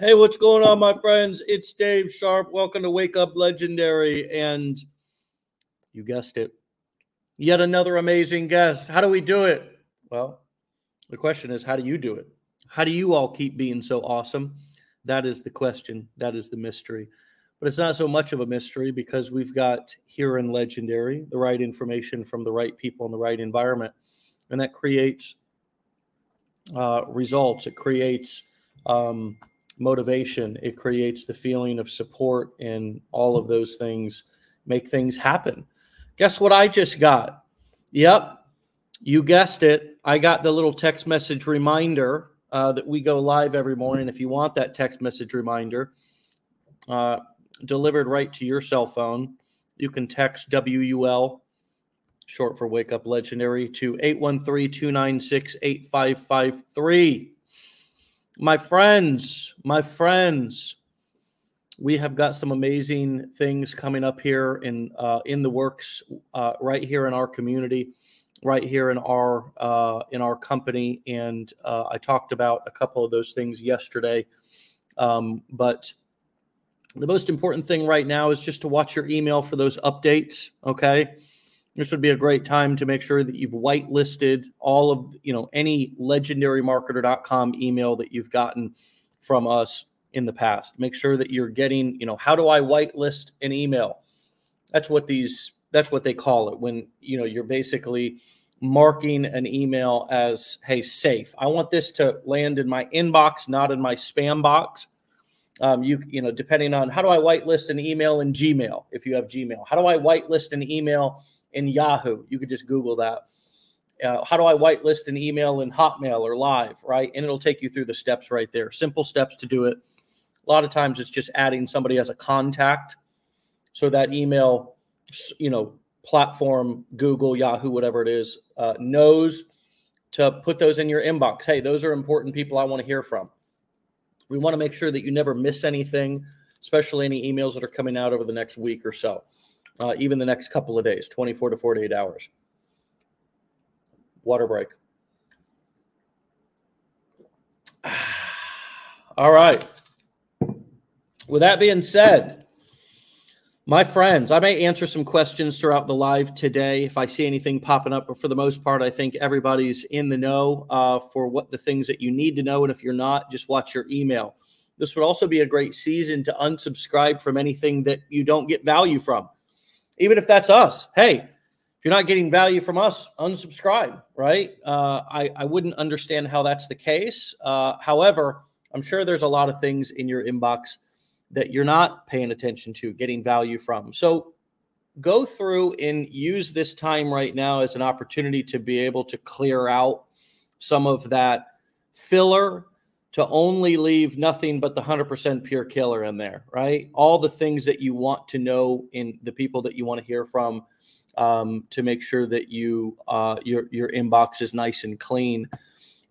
Hey, what's going on, my friends? It's Dave Sharpe. Welcome to Wake Up Legendary. And you guessed it, yet another amazing guest. How do we do it? Well, the question is, how do you do it? How do you all keep being so awesome? That is the question. That is the mystery. But it's not so much of a mystery because we've got here in Legendary the right information from the right people in the right environment. And that creates results. It creates motivation. It creates the feeling of support, and all of those things make things happen. Guess what I just got? Yep, you guessed it. I got the little text message reminder that we go live every morning. If you want that text message reminder delivered right to your cell phone, you can text WUL, short for Wake Up Legendary, to 813-296-8553. My friends, we have got some amazing things coming up here in the works, right here in our community, right here in our company, and I talked about a couple of those things yesterday. But the most important thing right now is just to watch your email for those updates. Okay. This would be a great time to make sure that you've whitelisted all of, any legendarymarketer.com email that you've gotten from us in the past. Make sure that you're getting, how do I whitelist an email? That's what they call it when, you're basically marking an email as, hey, safe. I want this to land in my inbox, not in my spam box. Depending on how do I whitelist an email in Gmail, if you have Gmail, how do I whitelist an email in Yahoo? You could just Google that. How do I whitelist an email in Hotmail or Live, right? And it'll take you through the steps right there. Simple steps to do it. A lot of times it's just adding somebody as a contact. So that email, platform, Google, Yahoo, whatever it is, knows to put those in your inbox. Hey, those are important people I want to hear from. We want to make sure that you never miss anything, especially any emails that are coming out over the next week or so. Even the next couple of days, 24 to 48 hours. Water break. All right. With that being said, my friends, I may answer some questions throughout the live today if I see anything popping up, but for the most part, I think everybody's in the know for what the things that you need to know. And if you're not, just watch your email. This would also be a great season to unsubscribe from anything that you don't get value from. Even if that's us. Hey, if you're not getting value from us, unsubscribe, right? I wouldn't understand how that's the case. However, I'm sure there's a lot of things in your inbox that you're not paying attention to, getting value from. So go through and use this time right now as an opportunity to be able to clear out some of that filler, to only leave nothing but the 100% pure killer in there, right? All the things that you want to know in the people that you want to hear from, to make sure that your inbox is nice and clean.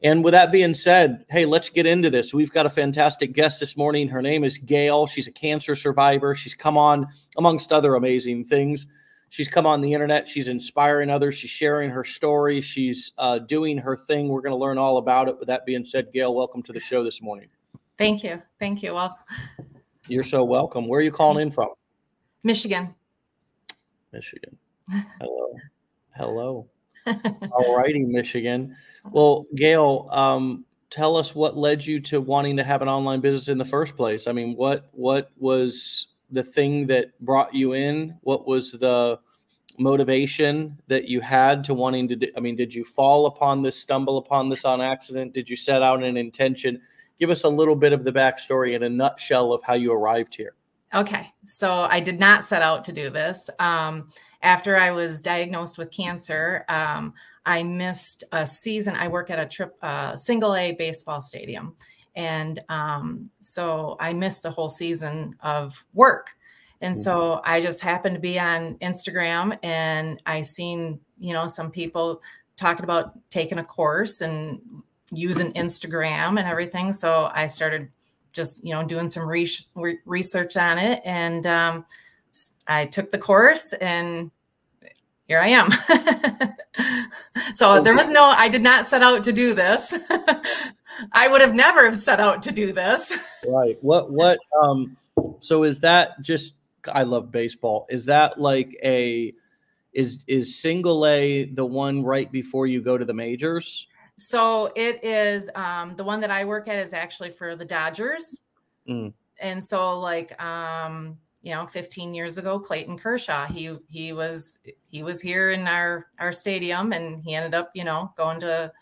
And with that being said, hey, let's get into this. We've got a fantastic guest this morning. Her name is Gail. She's a cancer survivor. She's come on, amongst other amazing things, she's come on the internet. She's inspiring others. She's sharing her story. She's doing her thing. We're going to learn all about it. With that being said, Gail, welcome to the show this morning. Thank you. Thank you. Well, you're so welcome. Where are you calling in from? Michigan. Michigan. Hello. Hello. All righty, Michigan. Well, Gail, tell us what led you to wanting to have an online business in the first place. I mean, what was the thing that brought you in? What was the motivation that you had to wanting to do? I mean, did you fall upon this, stumble upon this on accident? Did you set out an intention? Give us a little bit of the backstory in a nutshell of how you arrived here. Okay. So I did not set out to do this. After I was diagnosed with cancer, I missed a season. I work at a single A baseball stadium. And so I missed a whole season of work. And so I just happened to be on Instagram, and I seen, some people talking about taking a course and using Instagram and everything. So I started just, doing some research on it. And I took the course, and here I am. So there was I did not set out to do this. I would have never set out to do this. Right. So is that just, I love baseball. Is that like is single A the one right before you go to the majors? So it is, the one that I work at is actually for the Dodgers. Mm. And so like, 15 years ago, Clayton Kershaw, he was here in our stadium, and he ended up, going to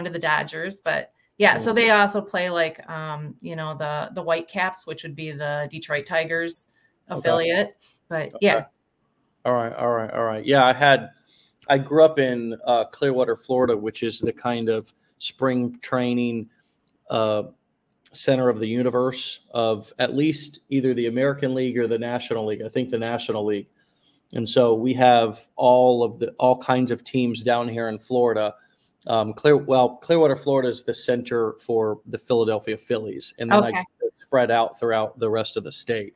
the Dodgers. But yeah, so they also play like, the Whitecaps, which would be the Detroit Tigers affiliate. Okay. But yeah. Okay. All right. Yeah, I grew up in Clearwater, Florida, which is the kind of spring training center of the universe of at least either the American League or the National League. I think the National League. And so we have all kinds of teams down here in Florida. Clearwater, Florida is the center for the Philadelphia Phillies, and then I spread out throughout the rest of the state.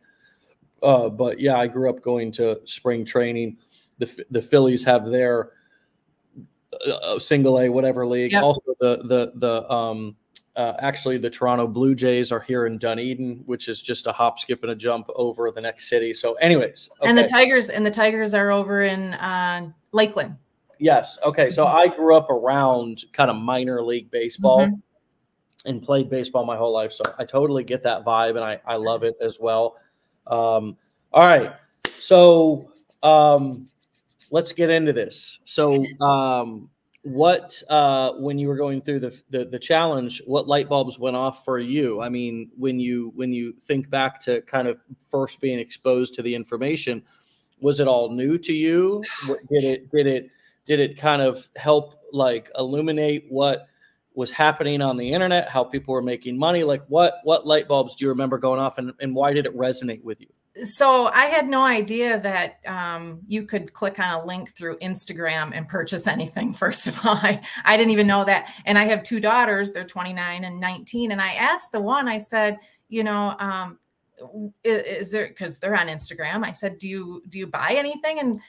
But yeah, I grew up going to spring training. The Phillies have their single A whatever league. Yep. Also, actually the Toronto Blue Jays are here in Dunedin, which is just a hop, skip, and a jump over the next city. So, anyways, okay. And the Tigers are over in Lakeland. Yes. Okay. So I grew up around kind of minor league baseball and played baseball my whole life. So I totally get that vibe, and I love it as well. All right. So let's get into this. So when you were going through the challenge, what light bulbs went off for you? I mean, when you think back to kind of first being exposed to the information, was it all new to you? Did it kind of help like illuminate what was happening on the internet, how people were making money? Like what light bulbs do you remember going off, and why did it resonate with you? So I had no idea that you could click on a link through Instagram and purchase anything. First of all, I didn't even know that. And I have two daughters, they're 29 and 19. And I asked the one, I said, is there, because they're on Instagram, I said, do you buy anything? And,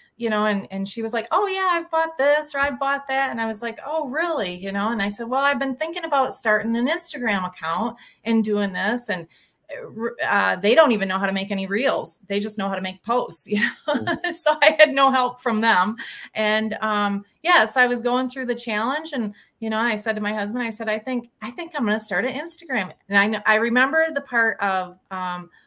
and she was like, oh yeah, I've bought this or I've bought that. And I was like, oh really? And I said, well, I've been thinking about starting an Instagram account and doing this. And they don't even know how to make any reels. They just know how to make posts, So I had no help from them. And so I was going through the challenge, and I said to my husband, I said, I think I'm going to start an Instagram. And I remember the part of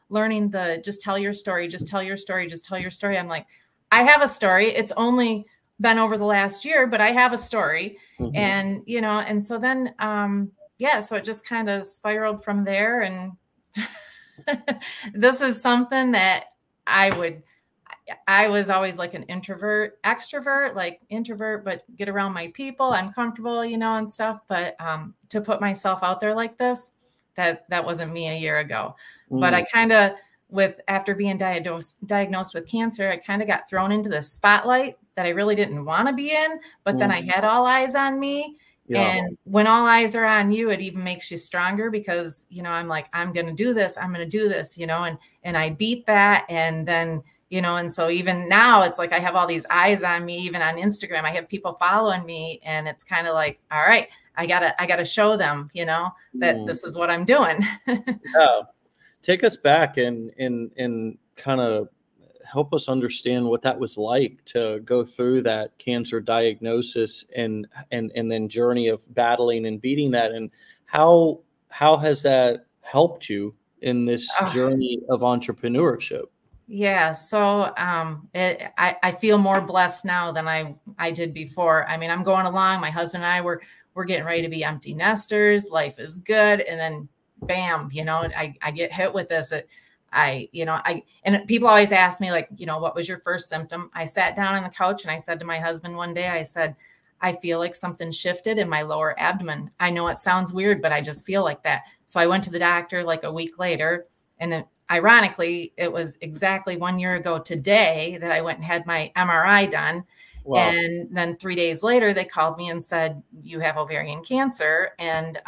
learning the just tell your story, just tell your story, just tell your story. I'm like, I have a story. It's only been over the last year, but I have a story. And and so then so it just kind of spiraled from there. And this is something that I was always like an introvert, extrovert, like introvert, but get around my people. I'm comfortable, and stuff. But to put myself out there like this, that wasn't me a year ago. But I kind of, after being diagnosed with cancer, I kind of got thrown into the spotlight that I really didn't want to be in. But then I had all eyes on me. Yeah. And when all eyes are on you, it even makes you stronger, because, I'm like, I'm going to do this. I'm going to do this, and I beat that. And then, and so even now it's like, I have all these eyes on me, even on Instagram. I have people following me, and it's kind of like, all right, I gotta show them, that this is what I'm doing. Yeah. Take us back and kind of help us understand what that was like to go through that cancer diagnosis and then journey of battling and beating that, and how has that helped you in this journey of entrepreneurship? Yeah, so I feel more blessed now than I did before. I mean, I'm going along. My husband and I we're getting ready to be empty nesters. Life is good, and then bam, I get hit with this. And people always ask me, like, what was your first symptom? I sat down on the couch and I said to my husband one day, I said, I feel like something shifted in my lower abdomen. I know it sounds weird, but I just feel like that. So I went to the doctor like a week later, and then ironically, it was exactly 1 year ago today that I went and had my MRI done. Wow. And then 3 days later, they called me and said, you have ovarian cancer. And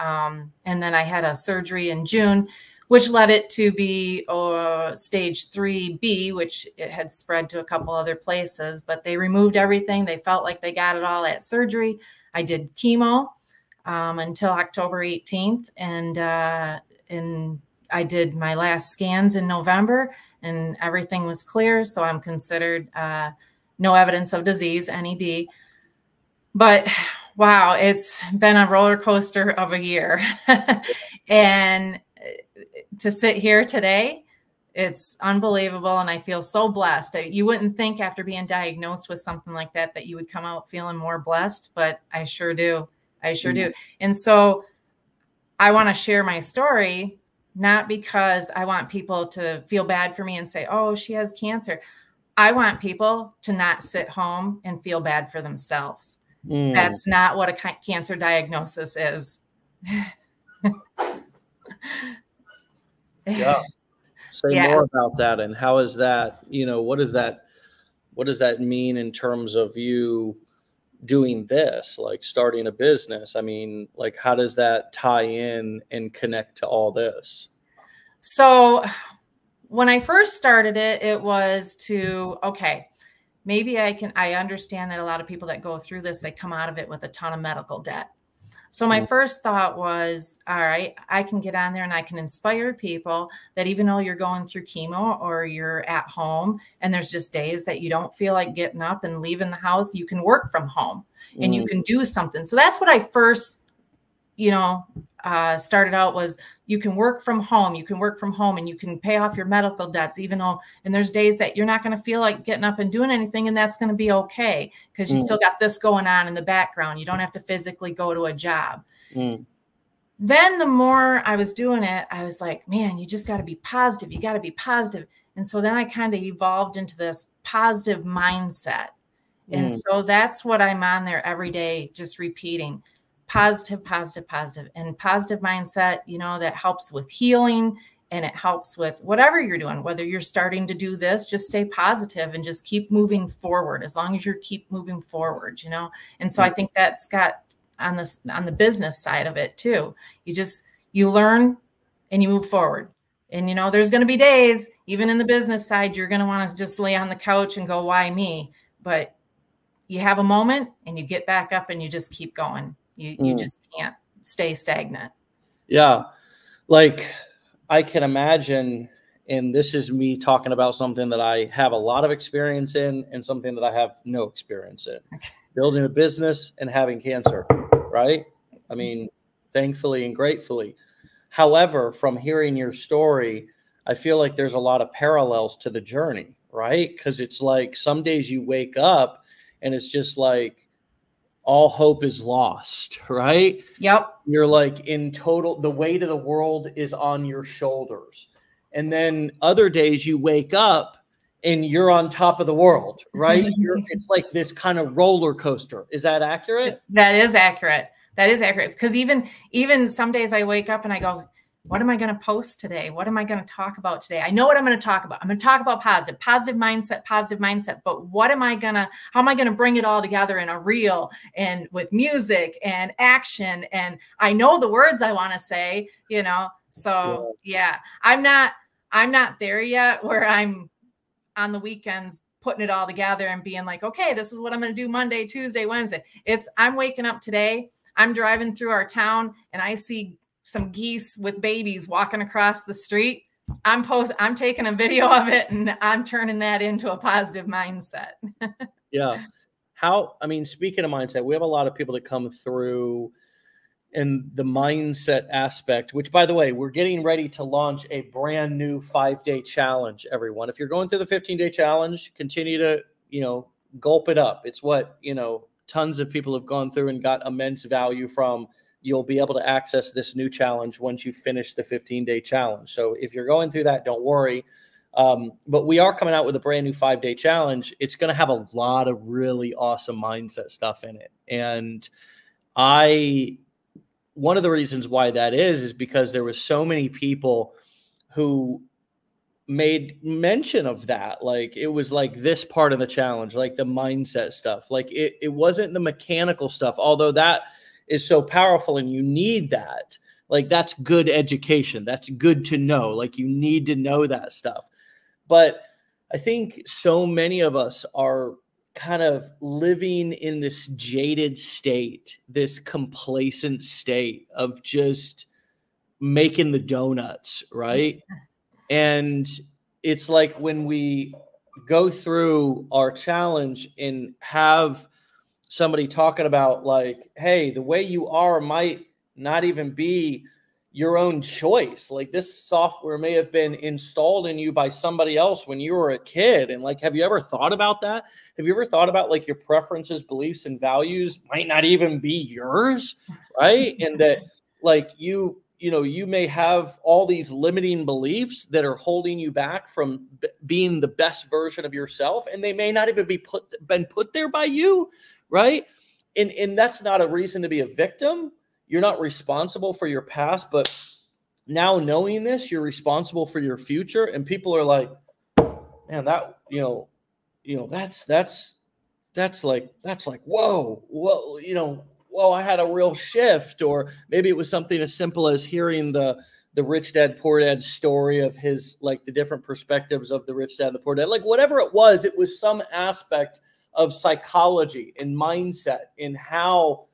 then I had a surgery in June, which led it to be stage 3B, which it had spread to a couple other places, but they removed everything. They felt like they got it all at surgery. I did chemo until October 18th. And I did my last scans in November and everything was clear. So I'm considered no evidence of disease, NED. But wow, it's been a roller coaster of a year. And to sit here today, it's unbelievable. And I feel so blessed. You wouldn't think after being diagnosed with something like that, that you would come out feeling more blessed, but I sure do. I sure do. And so I want to share my story, not because I want people to feel bad for me and say, oh, she has cancer. I want people to not sit home and feel bad for themselves. That's not what a cancer diagnosis is. Yeah. Say more about that. And how is that, you know, what does that mean in terms of you doing this, like starting a business? I mean, like, how does that tie in and connect to all this? So when I first started it, it was to, okay, maybe I understand that a lot of people that go through this, they come out of it with a ton of medical debt. So my first thought was, all right, I can get on there and I can inspire people that even though you're going through chemo or you're at home and there's just days that you don't feel like getting up and leaving the house, you can work from home and you can do something. So that's what I first, started out was, you can work from home. You can work from home and you can pay off your medical debts, even though, and there's days that you're not going to feel like getting up and doing anything. And that's going to be okay because you still got this going on in the background. You don't have to physically go to a job. Then the more I was doing it, I was like, man, you just got to be positive. You got to be positive. And so then I kind of evolved into this positive mindset. And so that's what I'm on there every day, just repeating. Positive, positive, positive, and positive mindset, that helps with healing and it helps with whatever you're doing, whether you're starting to do this, just stay positive and just keep moving forward as long as you keep moving forward, And so I think that's got on the business side of it too. You learn and you move forward. And, there's going to be days, even in the business side, you're going to want to just lay on the couch and go, why me? But you have a moment and you get back up and you just keep going. You just can't stay stagnant. Yeah. Like I can imagine, and this is me talking about something that I have a lot of experience in and something that I have no experience in. Building a business and having cancer, right? I mean, thankfully and gratefully. However, from hearing your story, I feel like there's a lot of parallels to the journey, right? Because it's like some days you wake up and it's just like, all hope is lost, right? Yep. You're like in total, the weight of the world is on your shoulders. And then other days you wake up and you're on top of the world, right? It's like this kind of roller coaster. Is that accurate? That is accurate. That is accurate. Because even some days I wake up and I go, what am I going to post today? What am I going to talk about today? I know what I'm going to talk about. I'm going to talk about positive mindset. But how am I going to bring it all together in a reel and with music and action? And I know the words I want to say, so yeah, I'm not there yet where I'm on the weekends putting it all together and being like, okay, this is what I'm going to do Monday, Tuesday, Wednesday. I'm waking up today. I'm driving through our town and I see some geese with babies walking across the street. I'm taking a video of it and I'm turning that into a positive mindset. Yeah. Speaking of mindset, we have a lot of people that come through in the mindset aspect, which by the way, we're getting ready to launch a brand new 5-day challenge, everyone. If you're going through the 15-day challenge, continue to, gulp it up. It's what, tons of people have gone through and got immense value from. You'll be able to access this new challenge once you finish the 15-day challenge. So if you're going through that, don't worry. But we are coming out with a brand new 5-day challenge. It's going to have a lot of really awesome mindset stuff in it. And one of the reasons why that is because there was so many people who made mention of that. Like it was like this part of the challenge, like the mindset stuff. Like it wasn't the mechanical stuff, although that is so powerful and you need that. Like that's good education. That's good to know. Like you need to know that stuff. But I think so many of us are kind of living in this jaded state, this complacent state of just making the donuts, right? And it's like when we go through our challenge and have somebody talking about like, hey, the way you are might not even be your own choice. Like this software may have been installed in you by somebody else when you were a kid. And like, have you ever thought about that? Have you ever thought about like your preferences, beliefs, and values might not even be yours, right? And that like you know, you may have all these limiting beliefs that are holding you back from being the best version of yourself. And they may not even been put there by you, right? And that's not a reason to be a victim. You're not responsible for your past, but now knowing this, you're responsible for your future. And people are like, man, that, that's like, whoa, whoa, I had a real shift. Or maybe it was something as simple as hearing the rich dad, poor dad story of his, like the different perspectives of the rich dad, and the poor dad, like whatever it was some aspect of psychology and mindset and how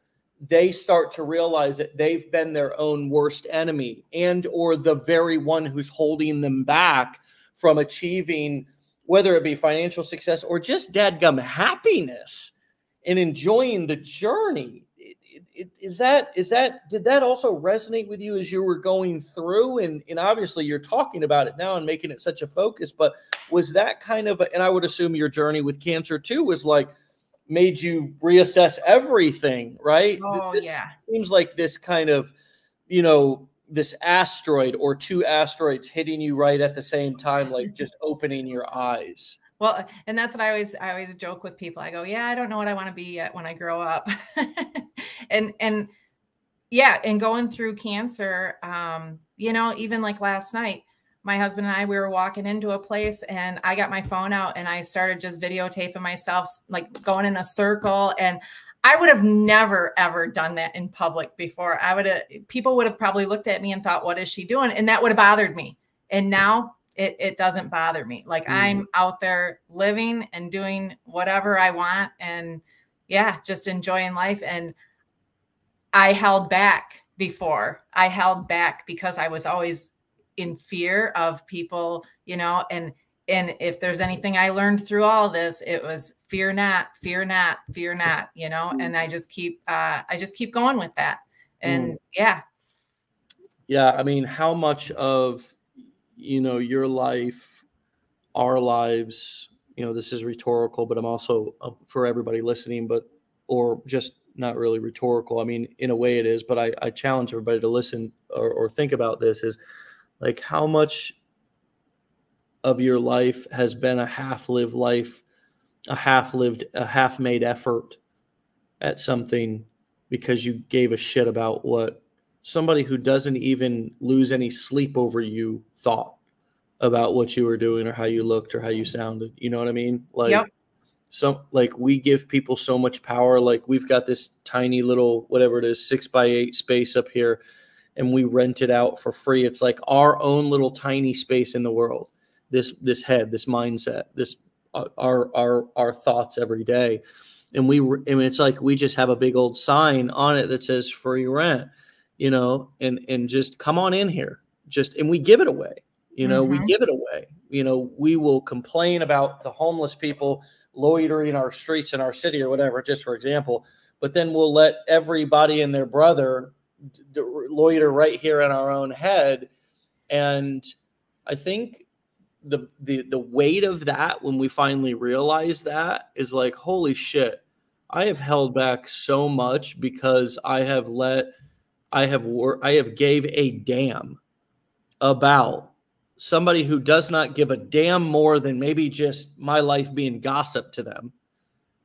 they start to realize that they've been their own worst enemy and or the very one who's holding them back from achieving, whether it be financial success or just dadgum happiness and enjoying the journey. Did that also resonate with you as you were going through? And obviously you're talking about it now and making it such a focus, but was that kind of, and I would assume your journey with cancer too was like, made you reassess everything, right? Oh, this yeah. Seems like this kind of, this asteroid or two asteroids hitting you right at the same time, like just opening your eyes. Well, and that's what I always joke with people. I go, yeah, I don't know what I want to be yet when I grow up. and yeah, and going through cancer, even like last night, my husband and I, we were walking into a place and I got my phone out and I started just videotaping myself, like going in a circle. And I would have never, ever done that in public before. People would have probably looked at me and thought, what is she doing? And that would have bothered me. And now it doesn't bother me. Like I'm out there living and doing whatever I want. And yeah, just enjoying life. And I held back before. I held back because I was always in fear of people, and if there's anything I learned through all of this, it was fear not, fear not, fear not, and I just keep going with that. And yeah. I mean, how much of, your life, our lives, this is rhetorical, but I'm also for everybody listening, or just not really rhetorical. I mean, in a way it is, but I challenge everybody to listen or think about this is like how much of your life has been a half-lived life, a half-made effort at something because you gave a shit about what somebody who doesn't even lose any sleep over you thought about what you were doing or how you looked or how you sounded. You know what I mean? Like, yep. Like we give people so much power. Like we've got this tiny little, whatever it is, 6x8 space up here, and we rent it out for free. It's like our own little tiny space in the world. This head, this mindset, this our thoughts every day, and it's like we just have a big old sign on it that says free rent, and just come on in here, and we give it away. We give it away. We will complain about the homeless people loitering our streets in our city or whatever, just for example, but then we'll let everybody and their brother loiter right here in our own head. And I think the weight of that, when we finally realize that, is like, holy shit, I have held back so much because I have gave a damn about somebody who does not give a damn more than maybe just my life being gossip to them.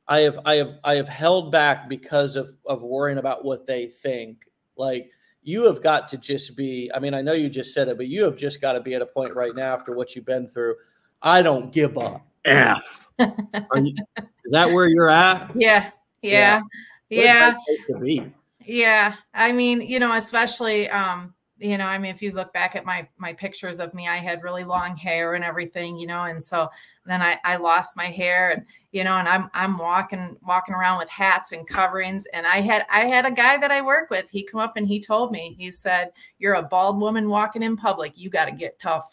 I have held back because of worrying about what they think. Like, you have got to just be, I mean, I know you just said it, but you have just got to be at a point right now after what you've been through. I don't give a F. Is that where you're at? Yeah. Yeah. Yeah. To be. Yeah. I mean, especially, you know, I mean, if you look back at my pictures of me, I had really long hair and everything, you know, and so then I lost my hair, and, you know, and I'm walking around with hats and coverings. And I had a guy that I work with, he come up and he told me, he said, "You're a bald woman walking in public. You got to get tough."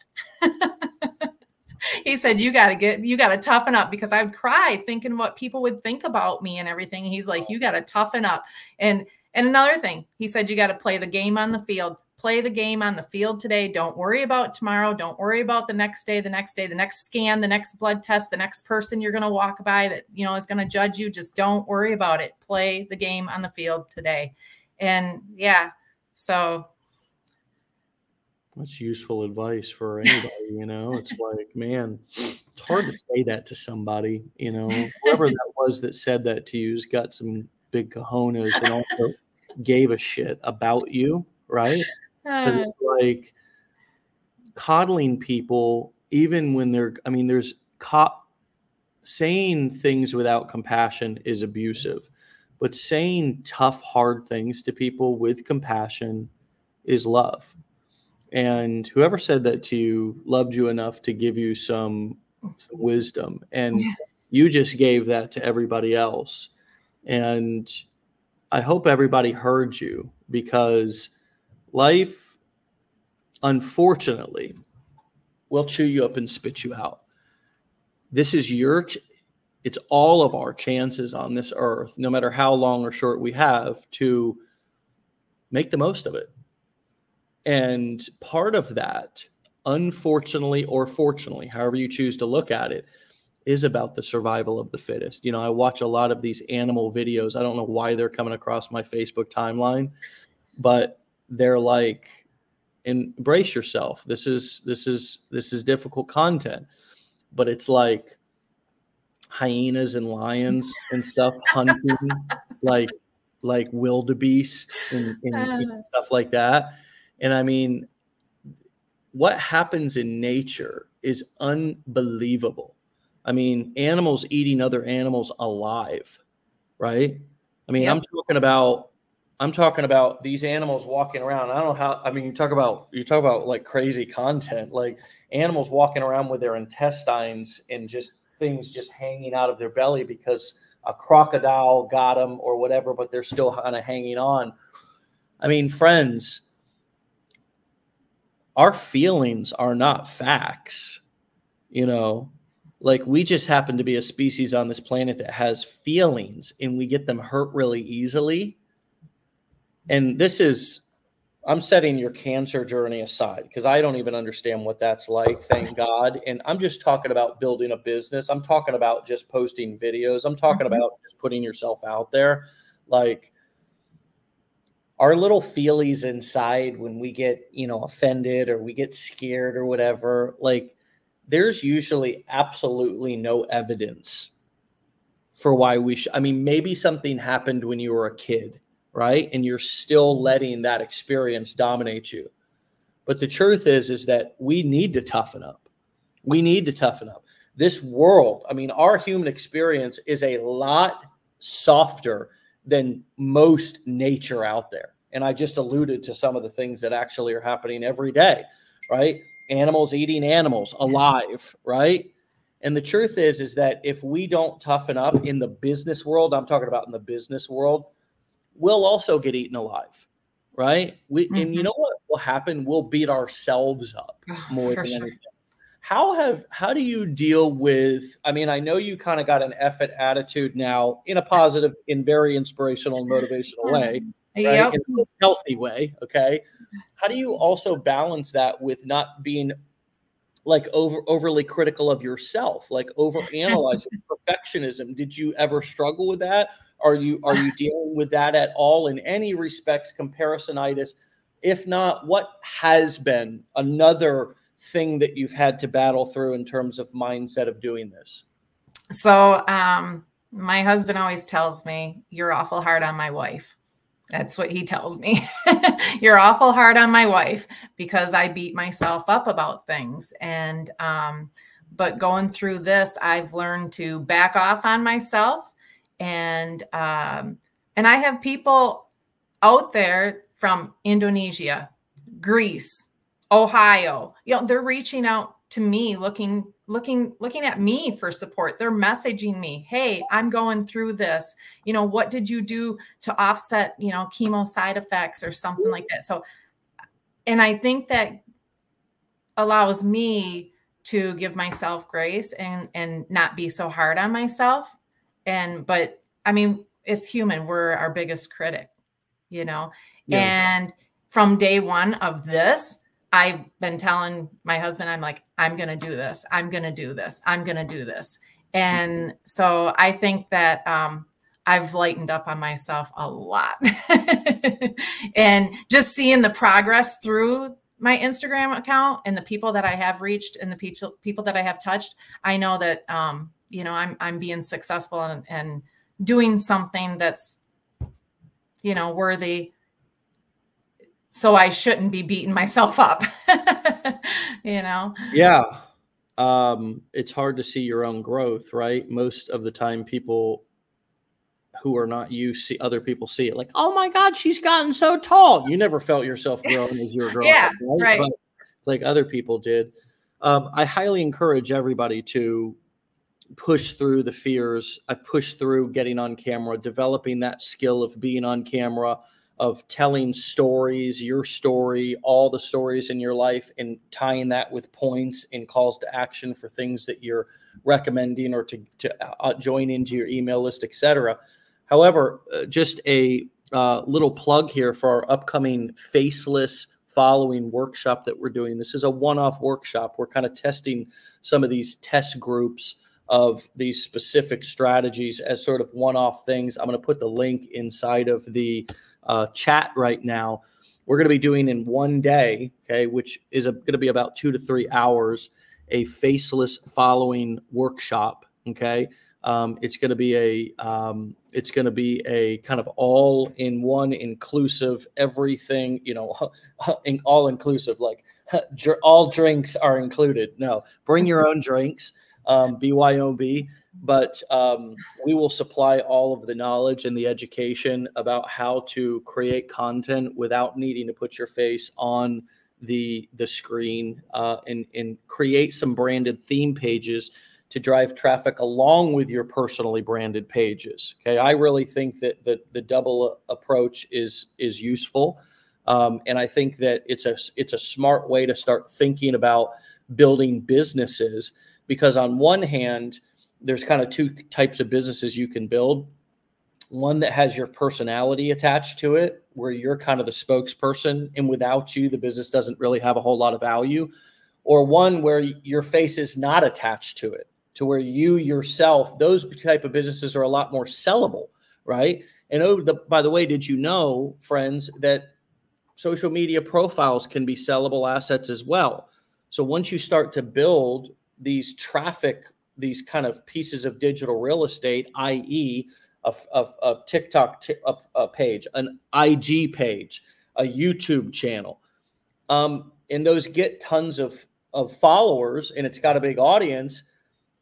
He said, you got to toughen up, because I would cry thinking what people would think about me and everything. He's like, you got to toughen up. And another thing, he said, you got to play the game on the field. Play the game on the field today. Don't worry about tomorrow. Don't worry about the next day, the next scan, the next blood test, the next person you're going to walk by that, you know, is going to judge you. Just don't worry about it. Play the game on the field today. And yeah, so. That's useful advice for anybody, you know. It's like, man, it's hard to say that to somebody, you know. Whoever that was that said that to you's got some big cojones and also gave a shit about you, right? Because it's like coddling people, even when they're, I mean, saying things without compassion is abusive, but saying tough, hard things to people with compassion is love. And whoever said that to you loved you enough to give you some wisdom, and you just gave that to everybody else. And I hope everybody heard you, because life, unfortunately, will chew you up and spit you out. This is it's all of our chances on this earth, no matter how long or short we have, to make the most of it. And part of that, unfortunately or fortunately, however you choose to look at it, is about the survival of the fittest. You know, I watch a lot of these animal videos. I don't know why they're coming across my Facebook timeline, but they're like, embrace yourself. This is difficult content, but it's like hyenas and lions and stuff hunting like wildebeest and stuff like that. And I mean, what happens in nature is unbelievable. I mean, animals eating other animals alive, right? I mean, yep. I'm talking about these animals walking around. I don't know how, I mean, you talk about like crazy content, like animals walking around with their intestines and just things just hanging out of their belly because a crocodile got them or whatever, but they're still kind of hanging on. I mean, friends, our feelings are not facts, you know, like we just happen to be a species on this planet that has feelings and we get them hurt really easily. And this is, I'm setting your cancer journey aside because I don't even understand what that's like, thank God. And I'm just talking about building a business. I'm talking about just posting videos. I'm talking about just putting yourself out there. Like, our little feelies inside when we get, you know, offended or we get scared or whatever, like there's usually absolutely no evidence for why we should. I mean, maybe something happened when you were a kid, right? And you're still letting that experience dominate you. But the truth is that we need to toughen up. We need to toughen up. This world, I mean, our human experience is a lot softer than most nature out there. And I just alluded to some of the things that actually are happening every day, right? Animals eating animals alive, right? And the truth is that if we don't toughen up in the business world, I'm talking about in the business world, we'll also get eaten alive, right? And you know what will happen? We'll beat ourselves up more than anything. How do you deal with, I mean, I know you kind of got an effort attitude now in a positive, in very inspirational and motivational way, right? Yep. In a healthy way. Okay. How do you also balance that with not being like overly critical of yourself, like overanalyzing perfectionism? Did you ever struggle with that? Are you dealing with that at all in any respects, comparisonitis? If not, what has been another thing that you've had to battle through in terms of mindset of doing this? So my husband always tells me, you're awful hard on my wife. That's what he tells me. You're awful hard on my wife because I beat myself up about things. And but going through this, I've learned to back off on myself. And I have people out there from Indonesia, Greece, Ohio. You know, they're reaching out to me, looking at me for support. They're messaging me, hey, I'm going through this. You know, what did you do to offset, you know, chemo side effects or something like that? So, and I think that allows me to give myself grace and not be so hard on myself. But I mean, it's human. We're our biggest critic, you know? Yeah. And from day one of this, I've been telling my husband, I'm like, I'm going to do this. I'm going to do this. I'm going to do this. And so I think that I've lightened up on myself a lot. And just seeing the progress through my Instagram account and the people that I have reached and the people that I have touched, I know that, you know, I'm being successful and doing something that's, you know, worthy. So I shouldn't be beating myself up, you know? Yeah. It's hard to see your own growth, right? Most of the time people who are not you see other people see it like, oh my God, she's gotten so tall. You never felt yourself growing as you were growing Yeah, up, right? But it's like other people did. I highly encourage everybody to push through the fears. I push through getting on camera, developing that skill of being on camera, of telling stories, your story, all the stories in your life, and tying that with points and calls to action for things that you're recommending or to join into your email list, etc. However, just a little plug here for our upcoming faceless following workshop that we're doing. This is a one-off workshop. We're kind of testing some of these test groups of these specific strategies as sort of one-off things. I'm going to put the link inside of the chat right now. We're going to be doing in one day, okay, which is going to be about 2 to 3 hours, a faceless following workshop. Okay, it's going to be a kind of all-in-one inclusive, everything, you know, all inclusive, like all drinks are included. No, bring your own drinks. BYOB, but we will supply all of the knowledge and the education about how to create content without needing to put your face on the screen, and create some branded theme pages to drive traffic along with your personally branded pages. Okay, I really think that the double approach is useful, and I think that it's a smart way to start thinking about building businesses. Because on one hand, there's kind of two types of businesses you can build. One that has your personality attached to it, where you're kind of the spokesperson, and without you, the business doesn't really have a whole lot of value. Or one where your face is not attached to it, to where you yourself, those type of businesses are a lot more sellable, right? And by the way, did you know, friends, that social media profiles can be sellable assets as well? So once you start to build these these kind of pieces of digital real estate, i.e. a TikTok page, an IG page, a YouTube channel, and those get tons of followers, and it's got a big audience.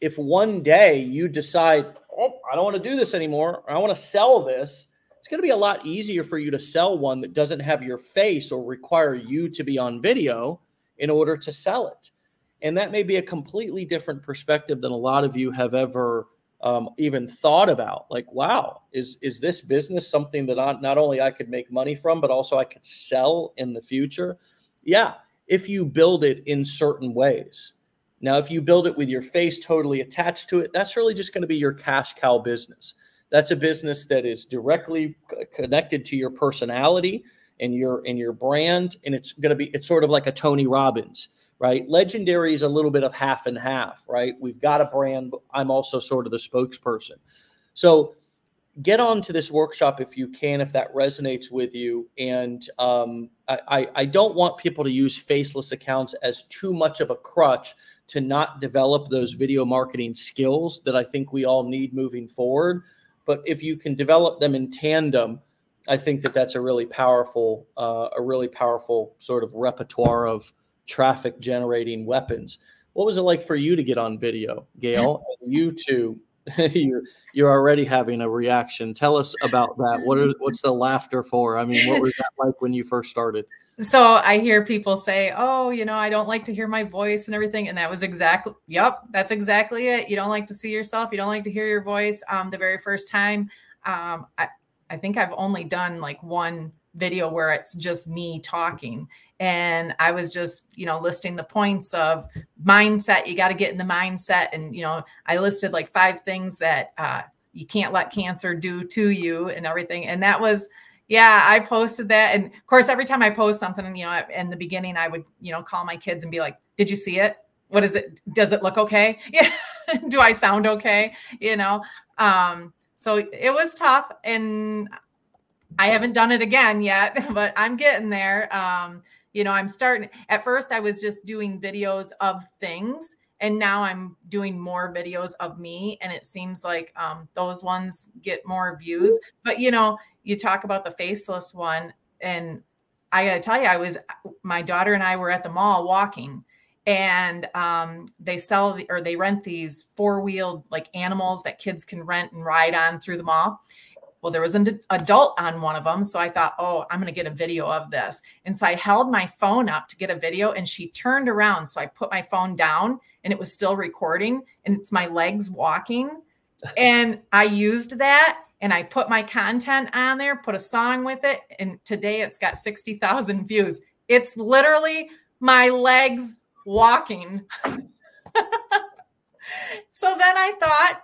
If one day you decide, oh, I don't want to do this anymore, or I want to sell this, it's going to be a lot easier for you to sell one that doesn't have your face or require you to be on video in order to sell it. And that may be a completely different perspective than a lot of you have ever even thought about. Like, wow, is this business something that not only I could make money from, but also I could sell in the future? Yeah, if you build it in certain ways. Now, if you build it with your face totally attached to it, that's really just going to be your cash cow business. That's a business that is directly connected to your personality and your brand. And it's sort of like a Tony Robbins. Right? Legendary is a little bit of half and half, right? We've got a brand, but I'm also sort of the spokesperson. So get on to this workshop if you can, if that resonates with you. And I don't want people to use faceless accounts as too much of a crutch to not develop those video marketing skills that I think we all need moving forward. But if you can develop them in tandem, I think that that's a really powerful sort of repertoire of traffic generating weapons. What was it like for you to get on video, Gail? And you to You're already having a reaction. Tell us about that. What's the laughter for? I mean, what was that like when you first started? So I hear people say, oh, I don't like to hear my voice and everything. And that was exactly, yep, that's exactly it. You don't like to see yourself. You don't like to hear your voice. The very first time, I think I've only done like one video where it's just me talking. And I was just, listing the points of mindset. You got to get in the mindset. And, I listed like 5 things that you can't let cancer do to you and everything. And that was, yeah, I posted that. And of course, every time I post something, in the beginning, I would, call my kids and be like, did you see it? What is it? Does it look okay? Yeah. Do I sound okay? So it was tough, and I haven't done it again yet, but I'm getting there. I'm starting. At first, I was just doing videos of things, and now I'm doing more videos of me. And it seems like those ones get more views. But, you talk about the faceless one, and I got to tell you, my daughter and I were at the mall walking, and they rent these 4-wheeled like animals that kids can rent and ride on through the mall. Well, there was an adult on one of them. So I thought, oh, I'm going to get a video of this. And so I held my phone up to get a video, and she turned around. So I put my phone down, and it was still recording, and it's my legs walking. And I used that, and I put my content on there, put a song with it. And today it's got 60,000 views. It's literally my legs walking. So then I thought,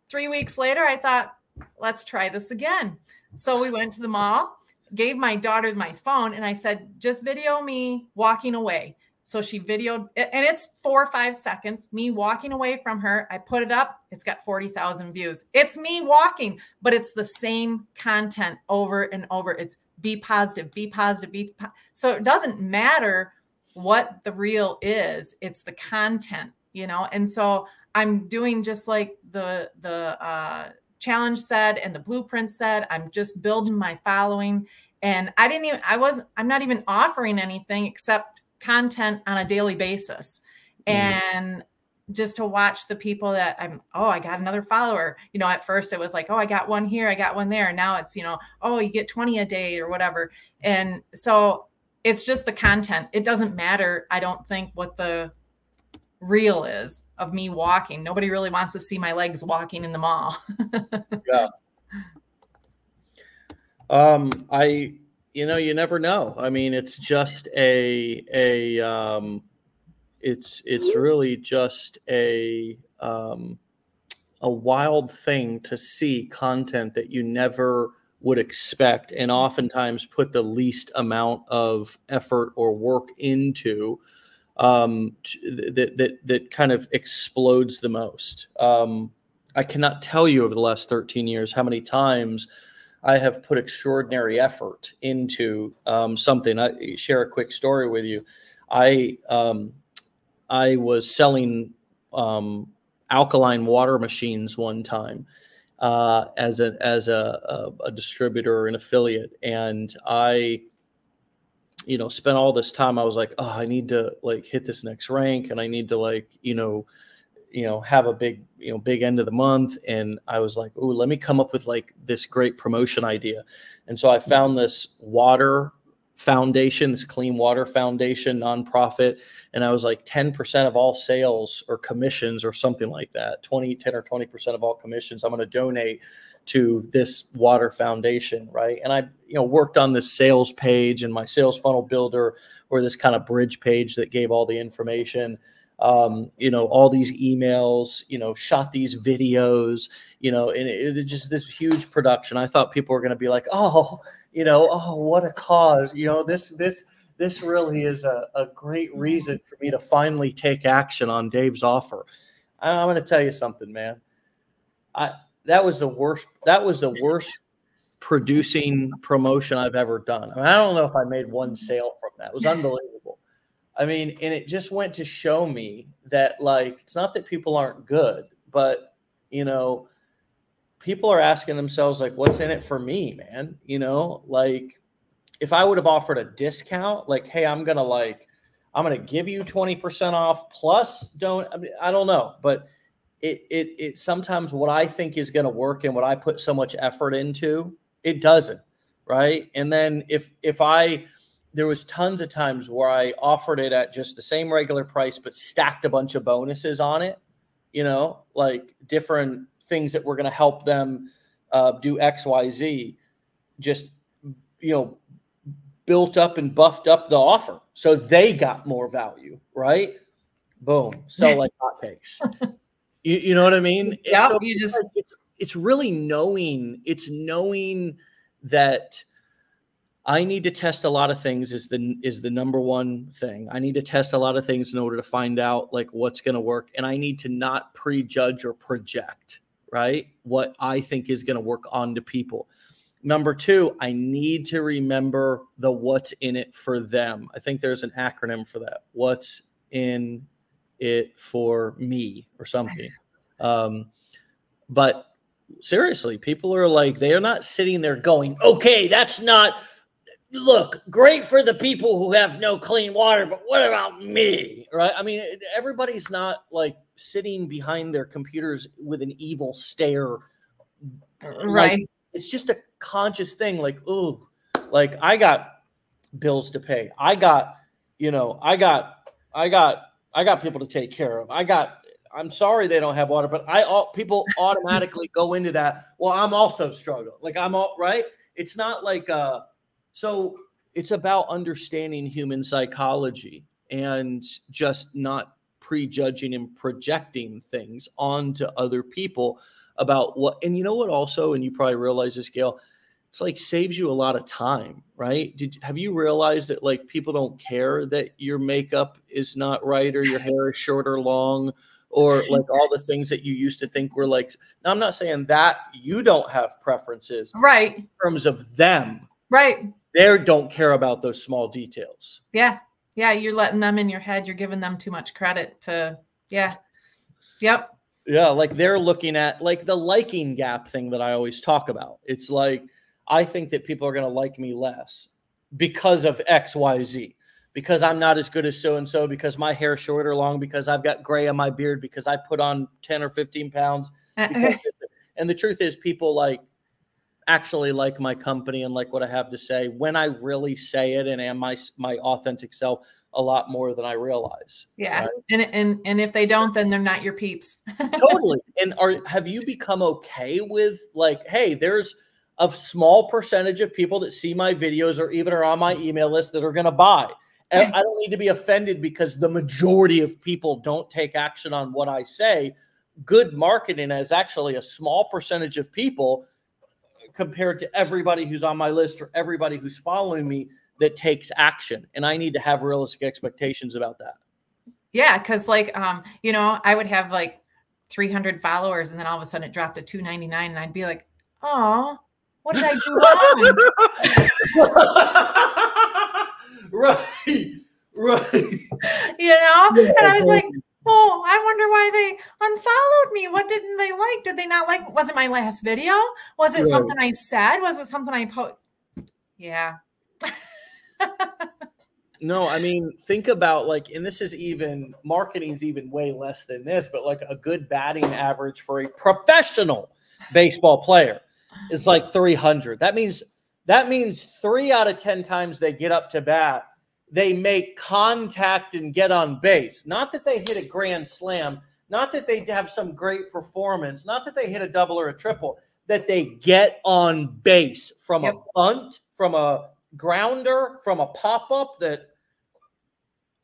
3 weeks later, I thought, let's try this again. So we went to the mall, gave my daughter my phone, and I said, just video me walking away. So she videoed, and it's 4 or 5 seconds, me walking away from her. I put it up. It's got 40,000 views. It's me walking, but it's the same content over and over. It's be positive, be positive, be positive. So it doesn't matter what the reel is. It's the content, And so I'm doing just like the challenge said and the blueprint said. I'm just building my following, and I'm not even offering anything except content on a daily basis. And just to watch the people that I got another follower. At first it was like, oh, I got one here, I got one there. And now it's, oh, you get 20 a day or whatever. And so it's just the content. It doesn't matter, I don't think, what the reel is of me walking. Nobody really wants to see my legs walking in the mall. Yeah. You never know. I mean, it's just it's really just a wild thing to see content that you never would expect, and oftentimes put the least amount of effort or work into, that kind of explodes the most. I cannot tell you over the last 13 years how many times I have put extraordinary effort into something. I share a quick story with you. I was selling alkaline water machines one time as a distributor or an affiliate, and I spent all this time. I was like, oh, I need to like hit this next rank, and I need to have a big end of the month. And I was like, oh, let me come up with like this great promotion idea. And so I found this water foundation, this clean water foundation nonprofit. And I was like, 10% of all sales or commissions or something like that, 10 or 20% of all commissions, I'm going to donate to this water foundation. Right. And I, worked on this sales page and my sales funnel builder, or this kind of bridge page that gave all the information. All these emails, shot these videos, and it just this huge production. I thought people were going to be like, oh, what a cause, this really is a great reason for me to finally take action on Dave's offer. I'm going to tell you something, man. That was the worst producing promotion I've ever done. I mean, I don't know if I made one sale from that. It was unbelievable. I mean, and it just went to show me that, like, it's not that people aren't good, but, people are asking themselves, like, what's in it for me, man? Like, if I would have offered a discount, like, hey, I'm going to give you 20% off plus I don't know. But it sometimes what I think is going to work and what I put so much effort into, it doesn't. Right. And then there was tons of times where I offered it at just the same regular price, but stacked a bunch of bonuses on it, like different things that were going to help them do X, Y, Z, just, built up and buffed up the offer. So they got more value, right? Boom. Sell like hotcakes. You know what I mean? Yeah. So It's really knowing that I need to test a lot of things is the number one thing. I need to test a lot of things in order to find out like what's going to work. And I need to not prejudge or project, right, what I think is going to work onto people. Number two, I need to remember the what's in it for them. I think there's an acronym for that. What's in it for me or something. But seriously, people are like, they are not sitting there going, okay, that's not, look, great for the people who have no clean water, but what about me? Right? I mean, everybody's not like sitting behind their computers with an evil stare. right. Like, it's just a conscious thing. Like, oh, like I got bills to pay. I got people to take care of. I'm sorry they don't have water, but people automatically go into that. Well, I'm also struggling. Like right. It's not like, so it's about understanding human psychology and just not prejudging and projecting things onto other people about what, and you know what also, and you probably realize this, Gail, it's like saves you a lot of time, right? Have you realized that like people don't care that your makeup is not right or your hair is short or long or like all the things that you used to think were like, now I'm not saying that you don't have preferences, right, in terms of them, right? They don't care about those small details. Yeah. You're letting them in your head. You're giving them too much credit to, yep. Yeah, like they're looking at like the liking gap thing that I always talk about. It's like, I think that people are going to like me less because of X, Y, Z, because I'm not as good as so-and-so, because my hair's short or long, because I've got gray on my beard, because I put on 10 or 15 pounds. And the truth is people like actually like my company and like what I have to say when I really say it and am my authentic self a lot more than I realize. Yeah. Right? And if they don't, then they're not your peeps. Totally. And have you become okay with like, hey, there's a small percentage of people that see my videos or even are on my email list that are going to buy. I don't need to be offended because the majority of people don't take action on what I say. Good marketing is actually a small percentage of people compared to everybody who's on my list or everybody who's following me that takes action. And I need to have realistic expectations about that. Yeah. Cause like, I would have like 300 followers and then all of a sudden it dropped to 299 and I'd be like, oh, what did I do wrong? Right. Yeah, and I was like, oh, I wonder why they unfollowed me. What didn't they like? Did they not like? Was it my last video? Was it something I said? Was it something I posted? Yeah. No, I mean, think about like, and this is even, marketing's even way less than this, but like a good batting average for a professional baseball player is like 300. That means 3 out of 10 times they get up to bat, they make contact and get on base. Not that they hit a grand slam, not that they have some great performance, not that they hit a double or a triple, that they get on base from a bunt, from a grounder, from a pop-up, that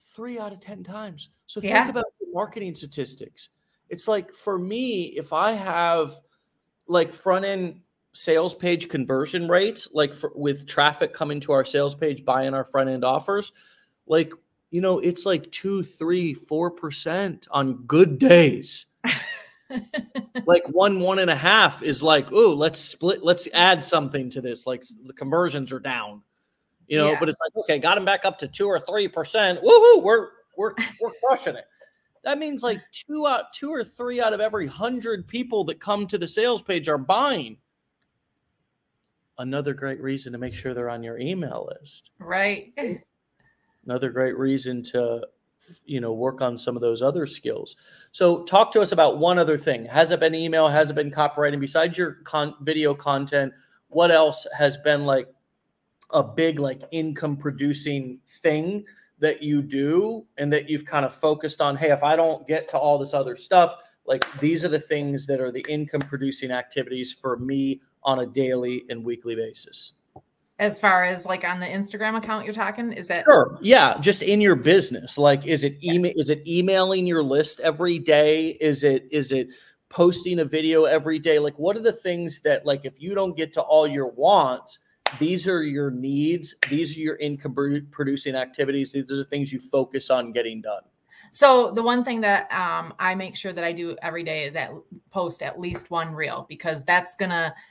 3 out of 10 times. So think about your marketing statistics. It's like, for me, if I have like front-end sales page conversion rates, like with traffic coming to our sales page, buying our front-end offers, like, it's like 2, 3, 4% on good days. Like 1.5 is like, oh, let's add something to this. Like the conversions are down, but it's like, okay, got them back up to 2 or 3%. Woohoo, we're crushing it. That means like 2 or 3 out of every 100 people that come to the sales page are buying. Another great reason to make sure they're on your email list. Right. Another great reason to work on some of those other skills. So talk to us about one other thing. Has it been email? Has it been copywriting? Besides your video content, what else has been like a big like income producing thing that you do and that you've kind of focused on? Hey, if I don't get to all this other stuff, like these are the things that are the income producing activities for me on a daily and weekly basis. As far as like on the Instagram account you're talking, is that? Sure. Yeah. Just in your business. Like, is it email? Is it emailing your list every day? Is it posting a video every day? Like, what are the things that, like, if you don't get to all your wants, these are your needs. These are your income producing activities. These are the things you focus on getting done. So the one thing that I make sure that I do every day is post at least one reel, because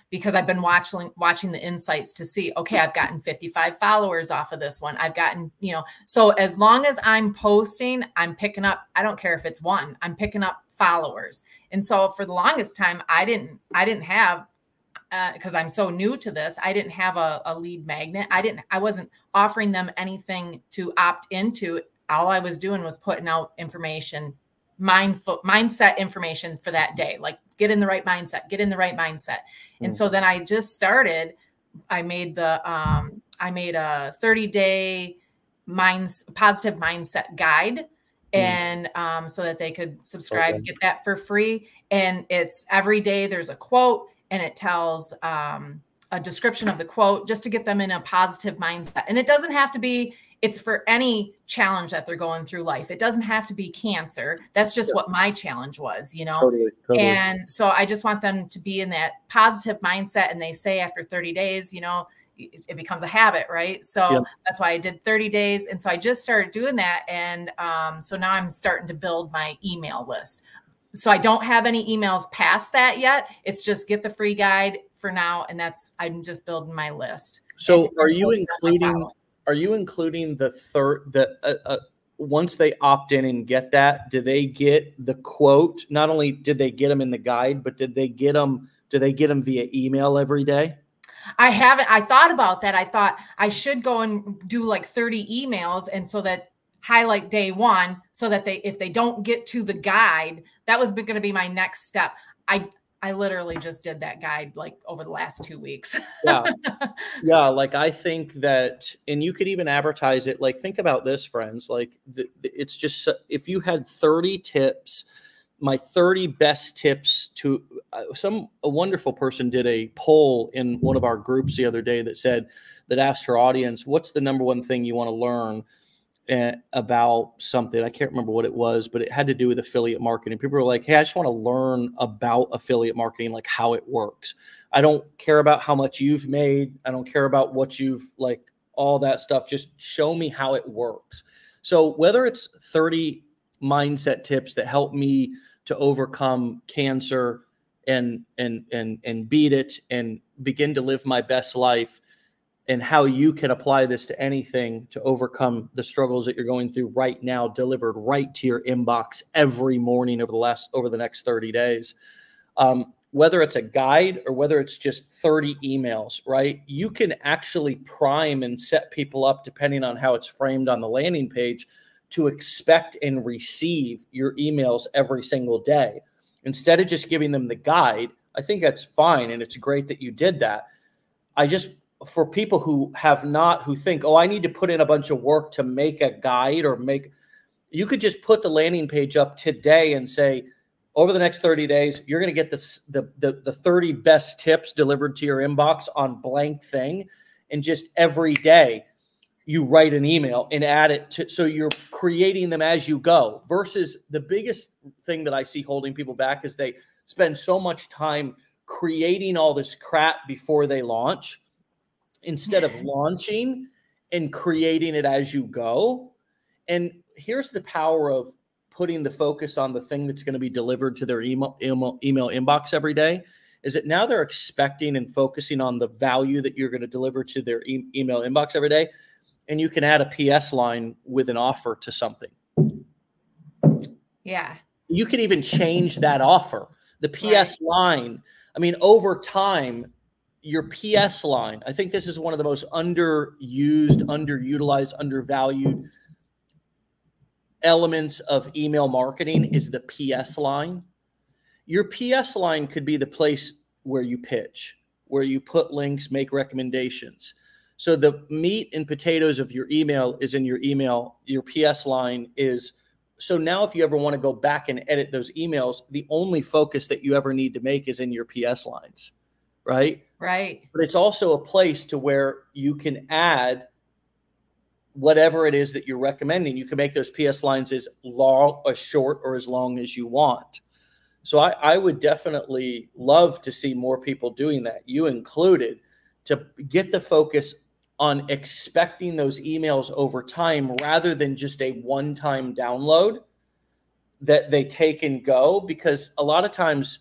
because I've been watching the insights to see, okay, I've gotten 55 followers off of this one. I've gotten, so as long as I'm posting, I'm picking up, I don't care if it's one, I'm picking up followers. And so for the longest time, I didn't have, because I'm so new to this, I didn't have a lead magnet. I wasn't offering them anything to opt into. All I was doing was putting out information, mindset information for that day. Like, get in the right mindset, get in the right mindset. And so then I just started, I made a 30-day positive mindset guide. And so that they could subscribe, get that for free. And it's every day there's a quote, and it tells a description of the quote, just to get them in a positive mindset. And it doesn't have to be, it's for any challenge that they're going through life. It doesn't have to be cancer. That's just what my challenge was, Totally. And so I just want them to be in that positive mindset. And they say after 30 days, it becomes a habit, right? So that's why I did 30 days. And so I just started doing that. And so now I'm starting to build my email list. So I don't have any emails past that yet. It's just get the free guide for now. And I'm just building my list. So are you including the once they opt in and get that, do they get the quote? Not only did they get them in the guide, but do they get them via email every day? I haven't. I thought about that. I thought I should go and do like 30 emails. And so that highlight day one, so that if they don't get to the guide, that was going to be my next step. I literally just did that guide like over the last 2 weeks. Yeah. Like, I think that, and you could even advertise it. Like, think about this, friends. Like, it's just, if you had 30 tips, my 30 best tips to a wonderful person did a poll in one of our groups the other day that asked her audience, what's the number one thing you want to learn about something? I can't remember what it was, but it had to do with affiliate marketing. People were like, hey, I just want to learn about affiliate marketing, like how it works. I don't care about how much you've made. I don't care about what you've, like, all that stuff. Just show me how it works. So whether it's 30 mindset tips that help me to overcome cancer and beat it and begin to live my best life, and how you can apply this to anything to overcome the struggles that you're going through right now, delivered right to your inbox every morning over the next 30 days. Whether it's a guide or whether it's just 30 emails, right? You can actually prime and set people up, depending on how it's framed on the landing page, to expect and receive your emails every single day. Instead of just giving them the guide, I think that's fine. And it's great that you did that. For people who think, oh, I need to put in a bunch of work to make a guide you could just put the landing page up today and say, over the next 30 days, you're going to get the 30 best tips delivered to your inbox on blank thing. And just every day you write an email and add it to, so you're creating them as you go, versus the biggest thing that I see holding people back is they spend so much time creating all this crap before they launch, instead of launching and creating it as you go. And here's the power of putting the focus on the thing that's going to be delivered to their email inbox every day, is that now they're expecting and focusing on the value that you're going to deliver to their email inbox every day. And you can add a PS line with an offer to something. Yeah. You can even change that offer. The PS line, I mean, over time, your PS line, I think this is one of the most underused, underutilized, undervalued elements of email marketing is the PS line. Your PS line could be the place where you pitch, where you put links, make recommendations. So the meat and potatoes of your email is in your email. Your PS line is, so now if you ever want to go back and edit those emails, the only focus that you ever need to make is in your PS lines, right? Right. But it's also a place to where you can add whatever it is that you're recommending. You can make those PS lines as long, as short, or as long as you want. So I would definitely love to see more people doing that, you included, to get the focus on expecting those emails over time rather than just a one-time download that they take and go. Because a lot of times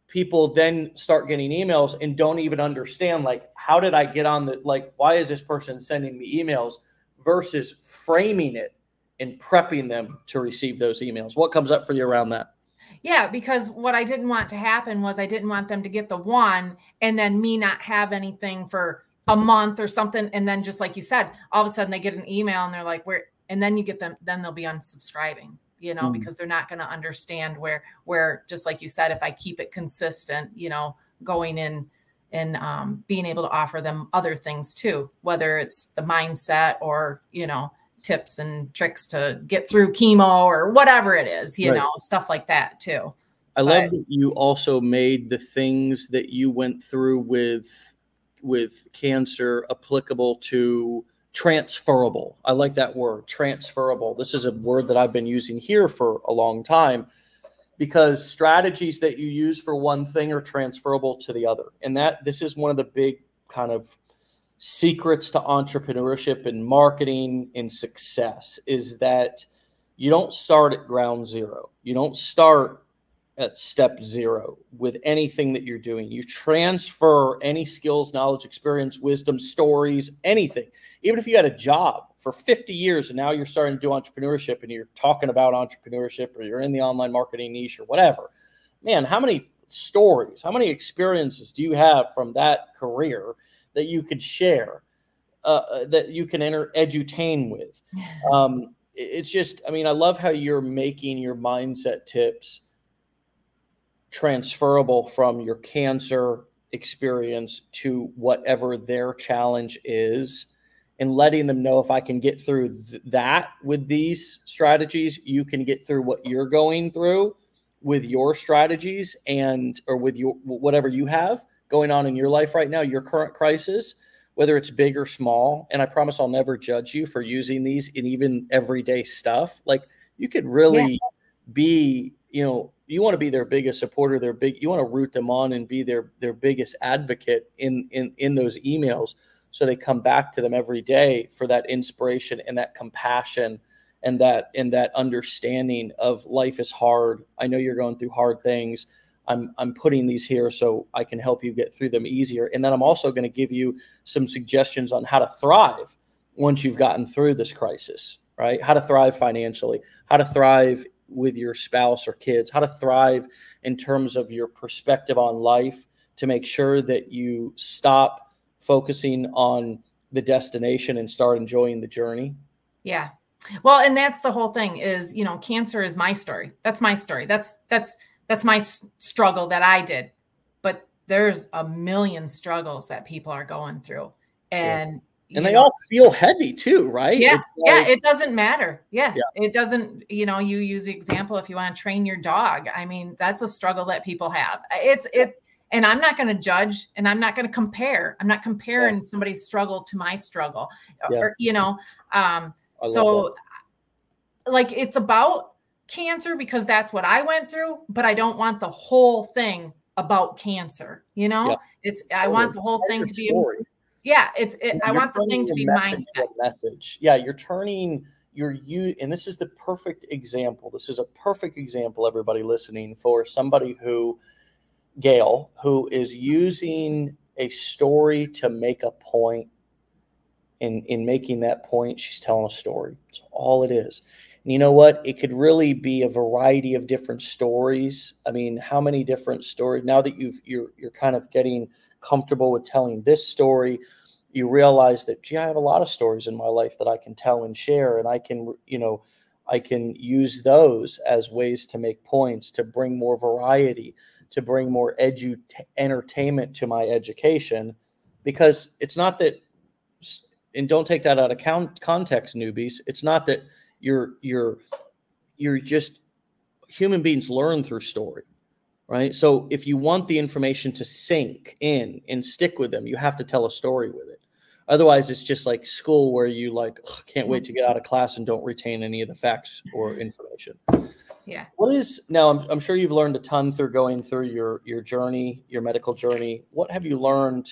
people then start getting emails and don't even understand, like, how did I get on the, like, why is this person sending me emails, versus framing it and prepping them to receive those emails. What comes up for you around that? Yeah, because what I didn't want to happen was I didn't want them to get the one and then me not have anything for a month or something. And then just like you said, all of a sudden they get an email and they're like, where, and then you get them, then they'll be unsubscribing, you know, because they're not going to understand where, just like you said, if I keep it consistent, you know, going in and being able to offer them other things too, whether it's the mindset or, you know, tips and tricks to get through chemo or whatever it is, you know, stuff like that too. I love that you also made the things that you went through with cancer applicable to transferable. I like that word, transferable. This is a word that I've been using here for a long time, because strategies that you use for one thing are transferable to the other. And this is one of the big kind of secrets to entrepreneurship and marketing and success, is that you don't start at ground zero. You don't start at step zero with anything that you're doing. You transfer any skills, knowledge, experience, wisdom, stories, anything. Even if you had a job for 50 years and now you're starting to do entrepreneurship and you're talking about entrepreneurship, or you're in the online marketing niche or whatever, man, how many stories, how many experiences do you have from that career that you could share, that you can edutain with? It's just, I mean, I love how you're making your mindset tips transferable from your cancer experience to whatever their challenge is, and letting them know, if I can get through that with these strategies, you can get through what you're going through with your strategies, and or with your whatever you have going on in your life right now, your current crisis, whether it's big or small. And I promise I'll never judge you for using these in even everyday stuff. Like, you could really be, you know, you want to be their biggest supporter, you want to root them on and be their biggest advocate in those emails, so they come back to them every day for that inspiration and that compassion and that understanding of life is hard. I know you're going through hard things. I'm putting these here so I can help you get through them easier. And then I'm also going to give you some suggestions on how to thrive once you've gotten through this crisis, right? How to thrive financially, how to thrive with your spouse or kids, how to thrive in terms of your perspective on life, to make sure that you stop focusing on the destination and start enjoying the journey. Yeah. Well, and that's the whole thing is, you know, cancer is my story. That's my story. That's my struggle that I did. But there's a million struggles that people are going through. And they all feel heavy too, right? Yeah. It's like, it doesn't matter. Yeah. It doesn't, you know, you use the example, if you want to train your dog. I mean, that's a struggle that people have. And I'm not going to judge, and I'm not going to compare. I'm not comparing somebody's struggle to my struggle, or, you know, so like, it's about cancer because that's what I went through, but I don't want the whole thing about cancer. You know, I want the whole thing to be, I want the thing to be mindset. Message. Yeah. You're turning and this is the perfect example. This is a perfect example, everybody listening, for somebody who, Gail, who is using a story to make a point. In making that point, she's telling a story. That's all it is. And you know what? It could really be a variety of different stories. I mean, how many different stories? Now that you're kind of getting comfortable with telling this story, you realize that, gee, I have a lot of stories in my life that I can tell and share, and I can, you know, I can use those as ways to make points, to bring more variety, to bring more entertainment to my education, because it's not that, and don't take that out of context, newbies. It's not that you're just, human beings learn through story, right? So if you want the information to sink in and stick with them, you have to tell a story with it. Otherwise, it's just like school, where you like, can't wait to get out of class and don't retain any of the facts or information. Yeah. What is, now I'm sure you've learned a ton through going through your journey, your medical journey. What have you learned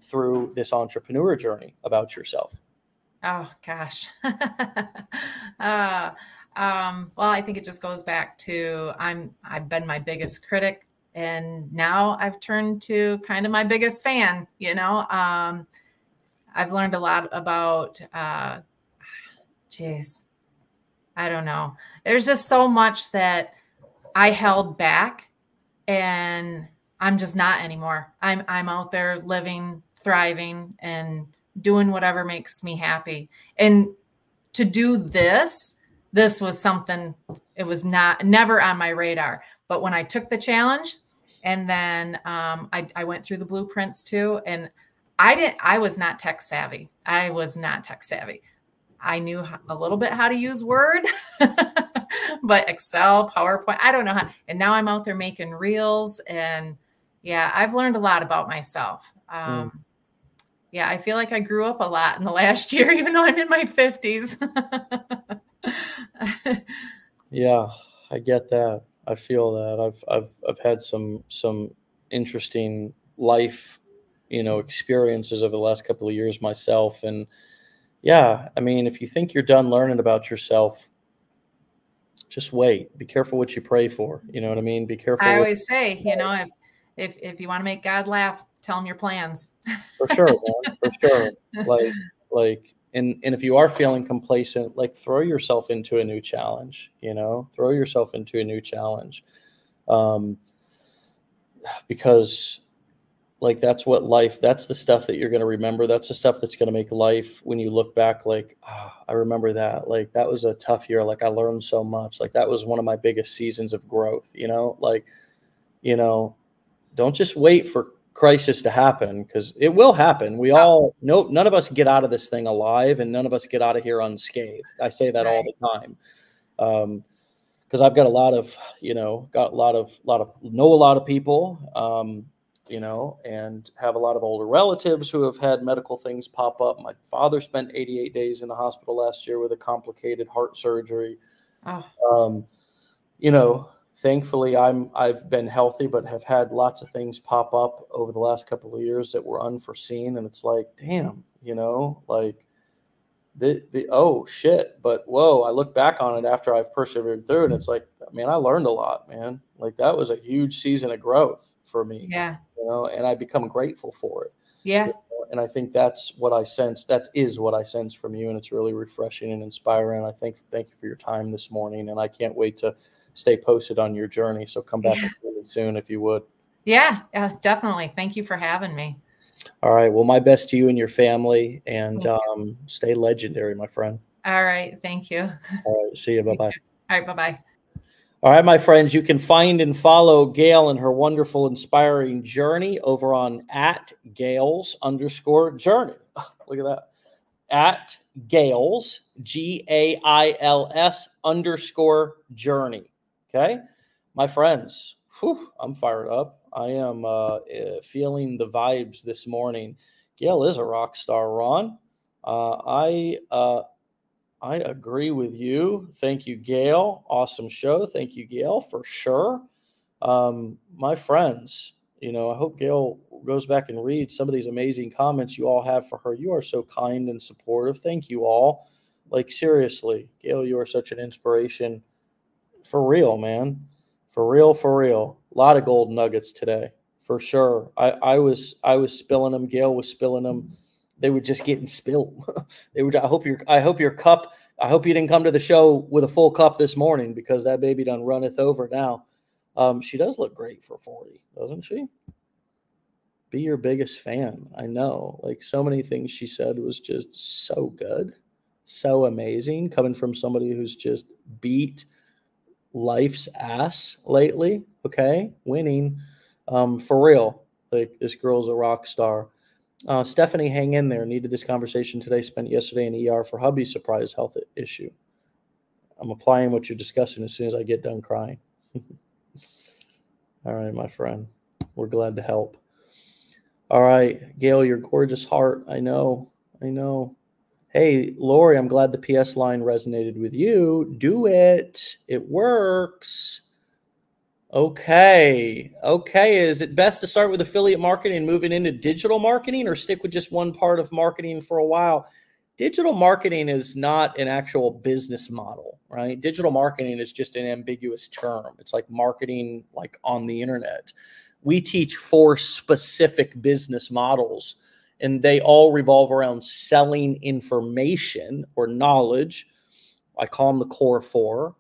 through this entrepreneur journey about yourself? Oh gosh. Well, I think it just goes back to I've been my biggest critic, and now I've turned to kind of my biggest fan, you know. I've learned a lot about, geez, I don't know. There's just so much that I held back, and I'm just not anymore. I'm out there living, thriving, and doing whatever makes me happy. And to do this was something, it was never on my radar. But when I took the challenge, and then I went through the blueprints too, and I was not tech savvy. I was not tech savvy. I knew a little bit how to use Word, but Excel, PowerPoint, I don't know how. And now I'm out there making reels, and yeah, I've learned a lot about myself. Yeah, I feel like I grew up a lot in the last year, even though I'm in my 50s. Yeah, I get that. I feel that. I've had some interesting life, experiences over the last couple of years myself. And yeah, I mean, if you think you're done learning about yourself, just wait. Be careful what you pray for. You know what I mean? Be careful. I always say, if you want to make God laugh, tell him your plans. For sure, man. For sure. And if you are feeling complacent, like, throw yourself into a new challenge, throw yourself into a new challenge. Because like, that's the stuff that you're going to remember. That's the stuff that's going to make life, when you look back, like, I remember that, like, that was a tough year. Like, I learned so much. Like, that was one of my biggest seasons of growth, don't just wait for crisis to happen, because it will happen. None of us get out of this thing alive, and none of us get out of here unscathed. I say that all the time. Because I've got a lot of know a lot of people, and have a lot of older relatives who have had medical things pop up. My father spent 88 days in the hospital last year with a complicated heart surgery. Thankfully I've been healthy, but have had lots of things pop up over the last couple of years that were unforeseen. And it's like, damn, like oh shit. But whoa, I look back on it after I've persevered through, and it's like, man, I learned a lot, man. Like, that was a huge season of growth for me. Yeah. And I become grateful for it. Yeah. And I think that's what I sense. That is what I sense from you. And it's really refreshing and inspiring. I thank you for your time this morning. And I can't wait to stay posted on your journey. So come back really soon, if you would. Yeah, definitely. Thank you for having me. All right. Well, my best to you and your family, and stay legendary, my friend. All right. Thank you. All right. See you. Bye-bye. All right. Bye-bye. All right, my friends, you can find and follow Gail and her wonderful, inspiring journey over on @Gails_journey. Look at that. @Gails, GAILS_journey. Okay. My friends, I'm fired up. I am feeling the vibes this morning. Gail is a rock star, Ron. I agree with you. Thank you, Gail. Awesome show. Thank you, Gail, for sure. My friends, I hope Gail goes back and reads some of these amazing comments you all have for her. You are so kind and supportive. Thank you all. Like, seriously, Gail, you are such an inspiration. For real, man. For real, for real. A lot of gold nuggets today, for sure. I was spilling them. Gail was spilling them. They were just getting spilled. I hope your cup. I hope you didn't come to the show with a full cup this morning, because that baby done runneth over now. She does look great for 40, doesn't she? Be your biggest fan. I know. Like, so many things she said was just so good. So amazing coming from somebody who's just beat life's ass lately. Okay. Winning. For real. Like, this girl's a rock star. Stephanie, hang in there. Needed this conversation today. Spent yesterday in ER for hubby's surprise health issue. I'm applying what you're discussing as soon as I get done crying. All right, my friend. We're glad to help. All right, Gail, your gorgeous heart. I know. Hey, Lori, I'm glad the PS line resonated with you. Do it. It works. Okay. Is it best to start with affiliate marketing and moving into digital marketing, or stick with just one part of marketing for a while? Digital marketing is not an actual business model, right? Digital marketing is just an ambiguous term. It's like marketing like on the internet. We teach 4 specific business models, and they all revolve around selling information or knowledge. I call them the core 4.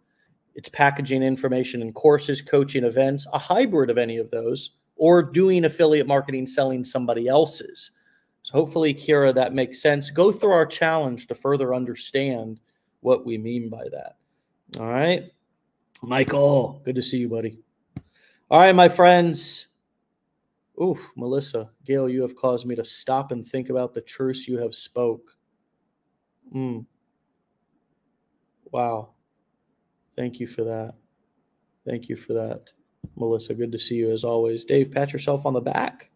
It's packaging information in courses, coaching, events, a hybrid of any of those, or doing affiliate marketing, selling somebody else's. So hopefully, Kira, that makes sense. Go through our challenge to further understand what we mean by that. All right. Michael, good to see you, buddy. All right, my friends. Ooh, Melissa, Gail, you have caused me to stop and think about the truths you have spoke. Wow. Thank you for that. Melissa, good to see you as always. Dave, pat yourself on the back.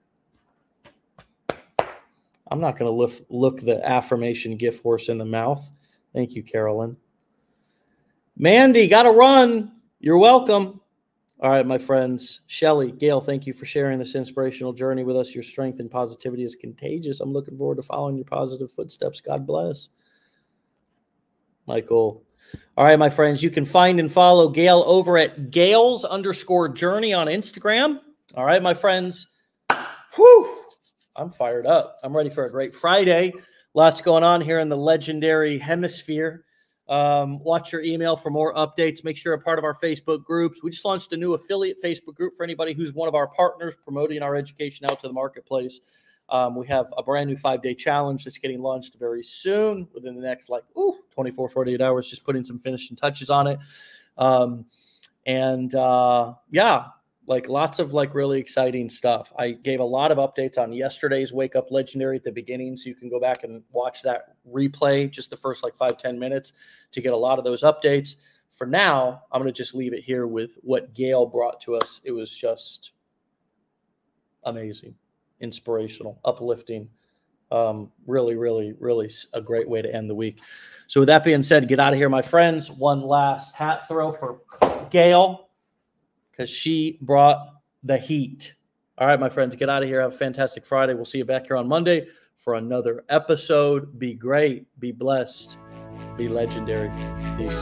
I'm not going to look the affirmation gift horse in the mouth. Thank you, Carolyn. Mandy, got to run. You're welcome. All right, my friends. Shelly, Gail, thank you for sharing this inspirational journey with us. Your strength and positivity is contagious. I'm looking forward to following your positive footsteps. God bless. Michael. All right, my friends, you can find and follow Gail over at Gails_journey on Instagram. All right, my friends. Whew. I'm fired up. I'm ready for a great Friday. Lots going on here in the legendary hemisphere. Watch your email for more updates. Make sure you're a part of our Facebook groups. We just launched a new affiliate Facebook group for anybody who's one of our partners promoting our education out to the marketplace. We have a brand new 5-day challenge that's getting launched very soon, within the next 24, 48 hours, just putting some finishing touches on it. Lots of really exciting stuff. I gave a lot of updates on yesterday's Wake Up Legendary at the beginning, so you can go back and watch that replay, just the first 5-10 minutes, to get a lot of those updates. For now, I'm going to just leave it here with what Gail brought to us. It was just amazing, inspirational, uplifting. Really, really, really a great way to end the week. So with that being said, get out of here, my friends. One last hat throw for Gail, because she brought the heat. All right, my friends, get out of here. Have a fantastic Friday. We'll see you back here on Monday for another episode. Be great. Be blessed. Be legendary. Peace.